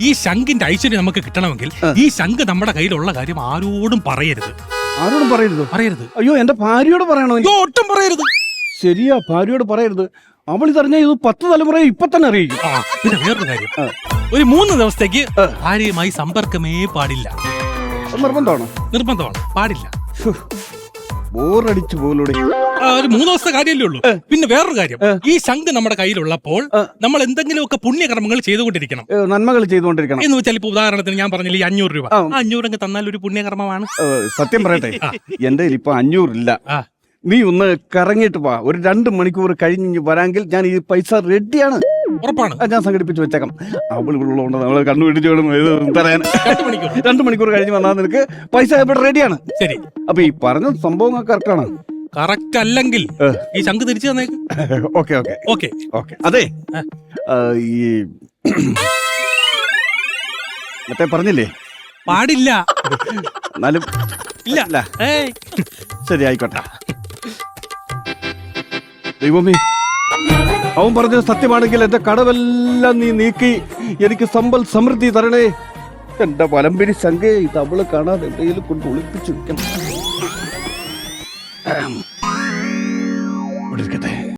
ഈ ശംഖിന്റെ ഐശ്വര്യം നമുക്ക് കിട്ടണമെങ്കിൽ ഈ ശംഖ് നമ്മുടെ കയ്യിലുള്ള കാര്യം ആരോടും പറയരുത്. ആരോടും പറയരുത്? പറയരുത്. അയ്യോ, എന്റെ ഭാര്യയോട് പറയണോ? ഒട്ടും പറയരുത്. ശരിയാ, ഭാര്യയോട് പറയരുത്. അവൾ ഇതറിഞ്ഞാൽ ഇത് 10 തലമുറയെ ഇപ്പൊ തന്നെ അറിയിക്കും. പിന്നെ വേറൊരു കാര്യം, ഒരു 3 ദിവസത്തേക്ക് ഭാര്യയുമായി സമ്പർക്കമേ പാടില്ല. നിർബന്ധമാണോ? നിർബന്ധമാണ്, പാടില്ല. ബോറടിച്ചു പോലൂടെ. ഒരു 3 ദിവസത്തെ കാര്യമല്ലേ ഉള്ളൂ. പിന്നെ വേറൊരു കാര്യം, ഈ ശംഖ് നമ്മുടെ കയ്യിലുള്ളപ്പോൾ നമ്മൾ എന്തെങ്കിലുമൊക്കെ പുണ്യകർമ്മങ്ങൾ ചെയ്തുകൊണ്ടിരിക്കണം. നന്മകൾ ചെയ്തുകൊണ്ടിരിക്കണം എന്ന് വെച്ചാൽ ഇപ്പൊ ഉദാഹരണത്തിന് ഞാൻ പറഞ്ഞില്ല, ഈ 500 രൂപ, 500 അങ്ങ് തന്നാൽ ഒരു പുണ്യകർമ്മമാണ്. സത്യം പറയട്ടെ, എന്റെ ഇപ്പൊ 500 ഇല്ല. നീ ഒന്ന് കറങ്ങിയിട്ട് വാ, ഒരു 2 മണിക്കൂർ കഴിഞ്ഞ് വരാമെങ്കിൽ ഞാൻ ഈ പൈസ റെഡിയാണ്. ഉറപ്പാണ്? ഞാൻ സംഘടിപ്പിച്ച് വെച്ചേക്കാം. അവളുള്ളതുകൊണ്ട് നമ്മളെ കണ്ണുപിടിച്ച് പറയാൻ 2 മണിക്കൂർ കഴിഞ്ഞ് വന്നാൽ നിനക്ക് പൈസ ഇവിടെ റെഡിയാണ്. ശരി. അപ്പൊ ഈ പറഞ്ഞ സംഭവം കറക്റ്റാണ്. കറക്റ്റ് അല്ലെങ്കിൽ ഈ ശംഖ് തിരിച്ചു തന്നേക്ക്. Okay okay okay okay. അതെ, ഈ മറ്റേ പറഞ്ഞില്ലേ പാടില്ല. എന്നാലും ഇല്ല. ശരി, ആയിക്കോട്ടെ. ദൈവമേ, അവൻ പറഞ്ഞത് സത്യമാണെങ്കിൽ എന്റെ കടവെല്ലാം നീ നീക്കി എനിക്ക് സമ്പൽ സമൃദ്ധി തരണേ. എന്റെ വലമ്പിരി ശങ്കേ, ഇത് അവള് കാണാതെ എന്തെങ്കിലും കൊണ്ട് ഒളിപ്പിച്ചു വെക്കണം.